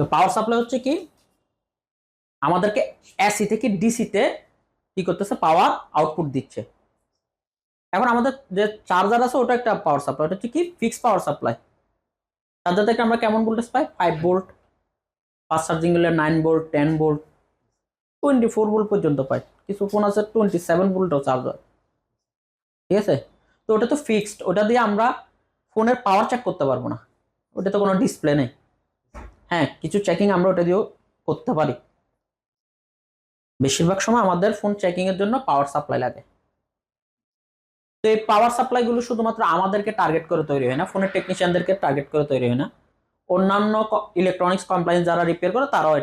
তো power supply হচ্ছে কি আমাদেরকে এসি থেকে ডিসিতে কি করতেছে, পাওয়ার আউটপুট দিচ্ছে। এখন আমাদের যে চার্জার আছে ওটা একটা পাওয়ার সাপ্লাই, ওটা হচ্ছে কি ফিক্স পাওয়ার সাপ্লাই। চার্জার থেকে আমরা কেমন ভোল্টেজ পাই, 5 ভোল্ট, ফাস্ট চার্জিং হলে 9 ভোল্ট, 10 ভোল্ট, 24 ভোল্ট পর্যন্ত পাই। কিছু ফোন আছে 27 ভোল্টও চার্জ হয়। ঠিক আছে, তো ওটা তো ফিক্সড, ওটা দিয়ে আমরা ফোনের পাওয়ার চেক করতে পারবো না, ওটা তো কোনো ডিসপ্লে নেই। হ্যাঁ, কিছু চেকিং আমরা ওটা দিয়েও করতে পারি। বেশিরভাগ সময় আমাদের ফোন চেকিং এর জন্য পাওয়ার সাপ্লাই লাগে। তো এই পাওয়ার সাপ্লাই গুলো শুধুমাত্র আমাদেরকে টার্গেট করে তৈরি হয় না, ফোনের টেকনিশিয়ানদেরকে টার্গেট করে তৈরি হয় না, অন্যান্য ইলেকট্রনিক্স কোম্পানি যারা রিপেয়ার করে তারাও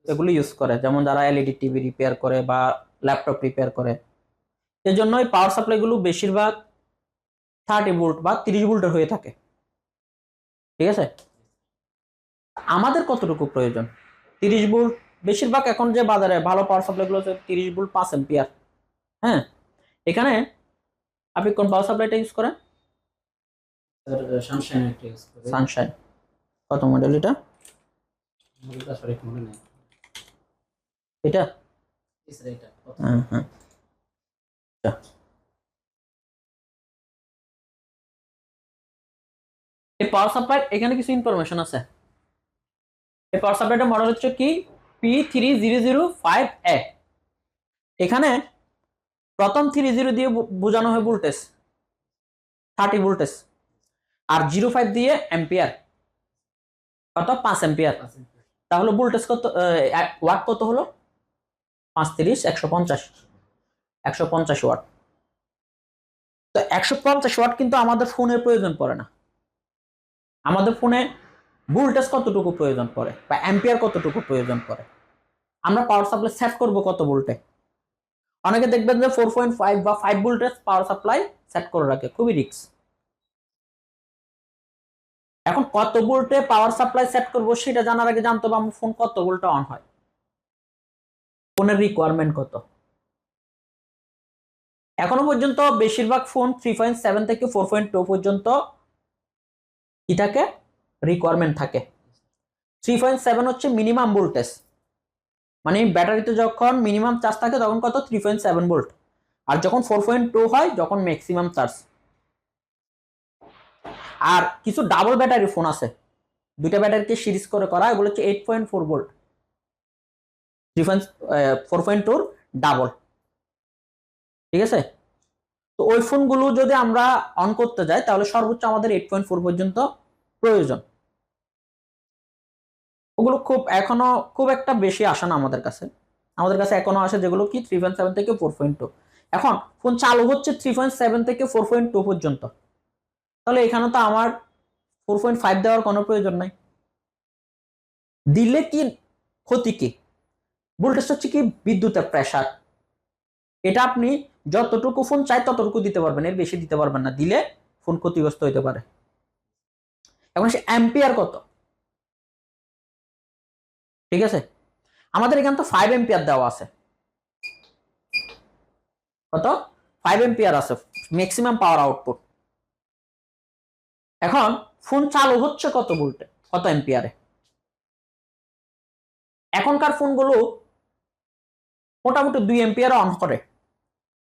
এগুলো ইউজ করে, যেমন যারা এলইডি টিভি রিপেয়ার করে বা ল্যাপটপ রিপেয়ার করে। এই জন্য এই পাওয়ার সাপ্লাই গুলো বেশিরভাগ 30 ভোল্ট বা 30 ভোল্টের হয়ে থাকে। ঠিক আছে, আমাদের কতটুকু প্রয়োজন? 30 ভোল্ট। বেশিরভাগ এখন যে বাজারে ভালো পাওয়ার সাপ্লাই গুলো হচ্ছে 30 ভোল্ট 5 এম্পিয়ার। হ্যাঁ, এখানে আপনি কোন পাওয়ার সাপ্লাইটা ইউজ করেন? সানশাইন। কত মডেল এটা? এটা হ্যাঁ হ্যাঁ। এই পাওয়ার সাপ্লাই এখানে কিছু ইনফরমেশন আছে। এই পাওয়ার সাপ্লাইটার মডেল হচ্ছে কি P3005A। এখানে প্রথম 30 দিয়ে বোঝানো হয় ভোল্টেজ 30 ভোল্টেজ, আর 05 দিয়ে এম্পিয়ার, কত 5 এম্পিয়ার। তাহলে ভোল্টেজ কত, ওয়াট কত হলো? 5 30 150, 150 ওয়াট। তো 150 ওয়াট কিন্তু আমাদের ফোনের প্রয়োজন পড়ে না। আমাদের ফোনে ভোল্টেজ কতটুকু প্রয়োজন পড়ে বা অ্যাম্পিয়ার কতটুকু প্রয়োজন পড়ে, আমরা পাওয়ার সাপ্লাই সেট করব কত ভোল্টে। অনেকে দেখবেন যে 4.5 বা 5 ভোল্টেজ পাওয়ার সাপ্লাই সেট করে রাখে, খুবই রিস্ক। এখন কত ভোল্টে পাওয়ার সাপ্লাই সেট করব সেটা জানার আগে জানতে হবে আমার ফোন কত ভোল্টে অন হয়, ফোনের রিকোয়ারমেন্ট কত। এখনো পর্যন্ত বেশিরভাগ ফোন 3.7 থেকে 4.2 পর্যন্ত কি থাকে, রিকোয়ারমেন্ট থাকে। 3.7 হচ্ছে মিনিমাম ভোল্টেজ, মানে ব্যাটারিতে যখন মিনিমাম চার্জ থাকে তখন কত 3.7 ভোল্ট, আর যখন 4.2 হয় যখন ম্যাক্সিমাম চার্জ। আর কিছু ডাবল ব্যাটারি ফোন আছে, দুইটা ব্যাটারিকে সিরিজ করে করা, এগুলো হচ্ছে 8.4 ভোল্ট, 4.2 ডাবল। ঠিক আছে, তো ওই ফোনগুলো যদি আমরা অন করতে যাই তাহলে সর্বোচ্চ আমাদের 8.4 পর্যন্ত প্রয়োজন। ওগুলো এখনো খুব একটা বেশি আসে না আমাদের কাছে। আমাদের কাছে এখনো আসে যেগুলো কি 3.7 থেকে 4.2। এখন ফোন চালু হচ্ছে 3.7 থেকে 4.2 পর্যন্ত, তাহলে এখানে তো আমার 4.5 দেওয়ার কোনো প্রয়োজন নাই। দিলে কি ক্ষতি কি? ভোল্টেজ হচ্ছে কি বিদ্যুতের প্রেসার, এটা আপনি যতটুকু ফোন চাই ততটুকু দিতে পারবেন, এর বেশি দিতে পারবেন না, দিলে ফোন ক্ষতিগ্রস্ত হতে পারে। এখন সে অ্যাম্পিয়ার কত? ঠিক আছে, আমাদের এখানে তো 5 এম্পিয়ার দেওয়া আছে। কত? 5 এম্পিয়ার আছে ম্যাক্সিমাম পাওয়ার আউটপুট। এখন ফোন চালু হচ্ছে কত ভোল্টে, কত এম্পিয়ারে? এখনকার ফোনগুলো মোটামুটি 2 এম্পিয়ারে অন করে,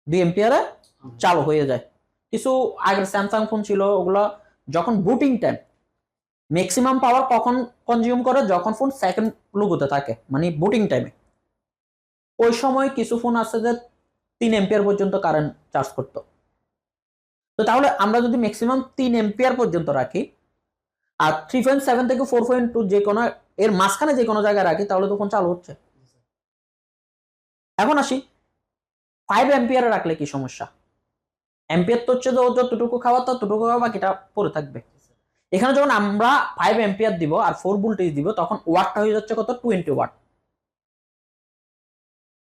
2 এম্পিয়ারে চালু হয়ে যায়। কিছু আগের স্যামসাং ফোন ছিল ওগুলো যখন বুটিং টাইম, ম্যাক্সিমাম পাওয়ার কখন কনজিউম করে, যখন ফোন সেকেন্ড লোগোতে থাকে, মানে বুটিং টাইমে। ওই সময় কিছু ফোন আছে যে 3 এম্পিয়ার পর্যন্ত কারেন্ট চার্জ করতো। তো তাহলে আমরা যদি ম্যাক্সিমাম 3 এম্পিয়ার পর্যন্ত রাখি আর 3.7 থেকে 4.2 যে কোনো এর মাঝখানে যে কোনো জায়গায় রাখি, তাহলে তো ফোন চালু হচ্ছে। এখন আসি 5 এম্পিয়ারে রাখলে কি সমস্যা? এম্পিয়ার তো হচ্ছে যতটুকু খাওয়া ততটুকু খাওয়া, বাকিটা পড়ে থাকবে। এখানে যখন আমরা 5 এম্পিয়ার দিব আর 4 ভোল্টেজ দিব তখন ওয়াটটা হয়ে যাচ্ছে কত, 20 ওয়াট।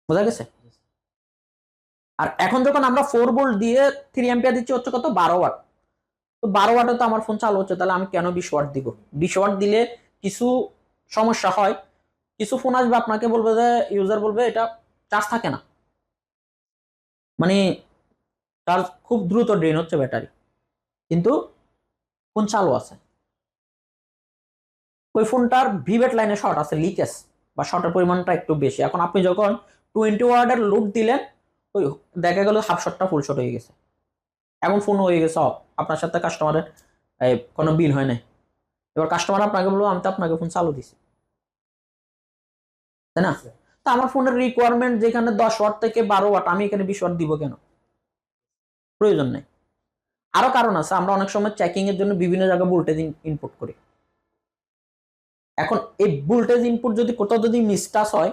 বোঝা গেছে? আর এখন যখন আমরা 4 ভোল্ট দিয়ে 3 এম্পিয়ার দিচ্ছি হচ্ছে কত, 12 ওয়াট। তো 12 ওয়াটে তো আমার ফোন চালু হচ্ছে, তাহলে আমি কেন 20 ওয়াট দিব? 20 ওয়াট দিলে কিছু সমস্যা হয়। কিছু ফোন আসবে আপনাকে বলবে যে ইউজার বলবে এটা চার্জ থাকে না, মানে চার্জ খুব দ্রুত ড্রেন হচ্ছে ব্যাটারি, কিন্তু ফোন চালু আছে। ওই ফোনটার ভিভেট লাইনে শর্ট আছে, লিকেজ বা শর্টের পরিমাণটা একটু বেশি। এখন আপনি যখন 20 ওয়াটের লোড দিলেন, ওই দেখা গেল হাফ শটটা ফুল শট হয়ে গেছে, এখন ফোন হয়ে গেছে অফ, আপনার সাথে কাস্টমারের কোনো বিল হয় নাই। এবার কাস্টমার আপনাকে বলবো আমি তো আপনাকে ফোন চালু দিছি, তাই না? তো আমার ফোনের রিকোয়ারমেন্ট যেখানে 10 ওয়াট থেকে 12 ওয়াট, আমি এখানে 20 ওয়াট দিব কেন? প্রয়োজন নেই। আরো কারণ আছে, আমরা অনেক সময় চেকিং এর জন্য বিভিন্ন জায়গায় ভোল্টেজ ইনপুট করি। এখন এই ভোল্টেজ ইনপুট যদি কোথাও যদি মিসটাচ হয়,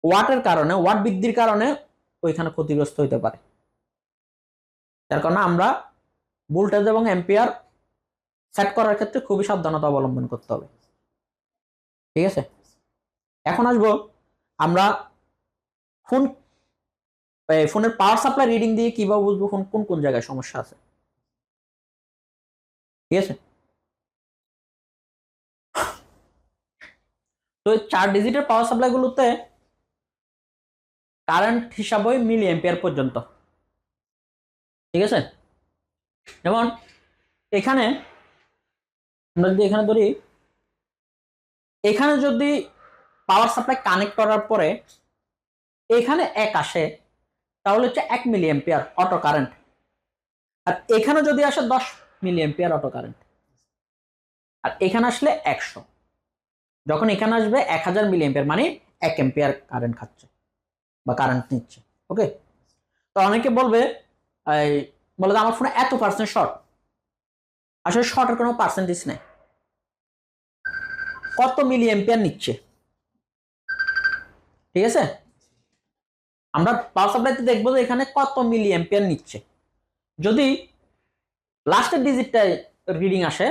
ওয়াটের কারণে, ওয়াট বৃদ্ধির কারণে ওইখানে ক্ষতিগ্রস্ত হতে পারে। তার কারণে আমরা ভোল্টেজ এবং অ্যাম্পিয়ার সেট করার ক্ষেত্রে খুবই সাবধানতা অবলম্বন করতে হবে। ঠিক আছে, এখন আসবো আমরা ফোনের পাওয়ার সাপ্লাই রিডিং দিয়ে কিভাবে বুঝবো ফোন কোন কোন জায়গায় সমস্যা আছে। ঠিক আছে, তো 4 ডিজিটের পাওয়ার সাপ্লাই গুলোতে কারেন্ট হিসাবে মিলি অ্যাম্পিয়ার পর্যন্ত। ঠিক আছে, যেমন এখানে আমরা যদি এখানে ধরি, এখানে যদি পাওয়ার সাপ্লাই কানেক্ট করার পরে এখানে 1 আসে, তাহলে হচ্ছে 1 মিলি অ্যাম্পিয়ার অটো কারেন্ট। আর এখানে যদি আসে 10 মিলি অ্যাম্পিয়ার অটো কারেন্ট। আর এখানে আসলে 100, যখন এখানে আসবে 1000 মিলি অ্যাম্পিয়ার, মানে 1 অ্যাম্পিয়ার কারেন্ট খাচ্ছে বা কারেন্ট নিচ্ছে। ওকে, তো অনেকে বলবে বলে আমার ফোনে এত পার্সেন্ট শর্ট। আসলে শর্টের কোনো পার্সেন্টেজ নেই, কত মিলি অ্যাম্পিয়ার নিচ্ছে। ঠিক আছে, আমরা পাওয়ার সাপ্লাইতে দেখবো যে এখানে কত মিলি অ্যাম্পিয়ার নিচ্ছে। যদি লাস্টের ডিজিটটা রিডিং আসে,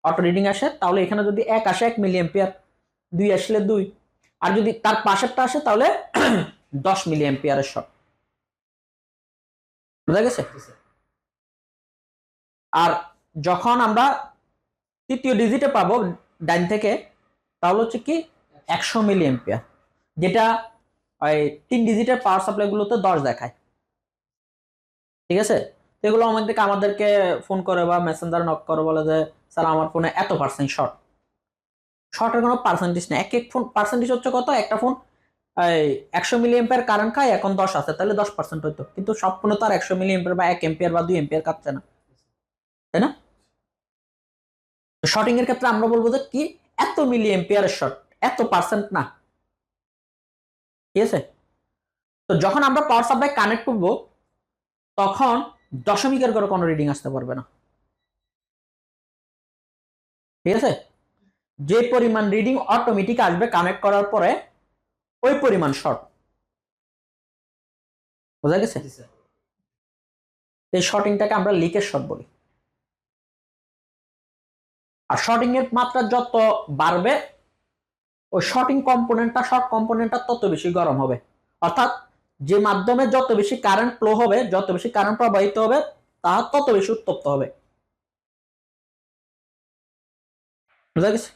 অটো রিডিং আসে, তাহলে এখানে যদি 1 আসে 1 মিলি অ্যাম্পিয়ার, 2 আসলে 2, আর যদি তার পাশেরটা আসে তাহলে 10 মিলি অ্যাম্পিয়ারের শর্ট। বুঝা গেছে? আর যখন আমরা তৃতীয় ডিজিটে পাবো ডাইন থেকে, তাহলে হচ্ছে কি 100 মিলি অ্যাম্পিয়ার, যেটা ওই 3 ডিজিটের পাওয়ার সাপ্লাই গুলোতে 10 দেখায়। ঠিক আছে, এগুলো আমাদেরকে ফোন করে বা মেসেঞ্জার নক করে বলে যে স্যার আমার ফোনে এত পার্সেন্ট শর্ট। শর্টের কোনো পার্সেন্টেজ নেই, এক এক ফোন পার্সেন্টেজ হচ্ছে কত, একটা ফোন 100 মিলি অ্যাম্পিয়ার কারেন্ট খায়, এখন 10 আছে, তাহলে 10% হইতো, কিন্তু সব ফোনে তো আর 100 মিলি অ্যাম্পিয়ার বা 1 অ্যাম্পিয়ার বা 2 অ্যাম্পিয়ার কাটছে না, তাই না? শর্টিং এর ক্ষেত্রে আমরা বলবো যে কি এত মিলি অ্যাম্পিয়ারের শর্ট, এত পার্সেন্ট না। ঠিক আছে, তো যখন আমরা পাওয়ার সাপ্লাই কানেক্ট করবো তখন দশমিকের করে কোনো রিডিং আসতে পারবে না। ঠিক আছে, যে পরিমাণ রিডিং অটোমেটিক আসবে কানেক্ট করার পরে ওই পরিমাণ শর্ট। বোঝা গেছে? এই শর্টিংটাকে আমরা লিকেজ শর্ট বলি। আর শর্টিং এর মাত্রা যত বাড়বে ওই শর্টিং কম্পোনেন্টটা, শর্ট কম্পোনেন্টটা তত বেশি গরম হবে। অর্থাৎ যে মাধ্যমে যত বেশি কারেন্ট ফ্লো হবে, যত বেশি কারেন্ট প্রবাহিত হবে, তা তত বেশি উত্তপ্ত হবে। বুঝা গেছে?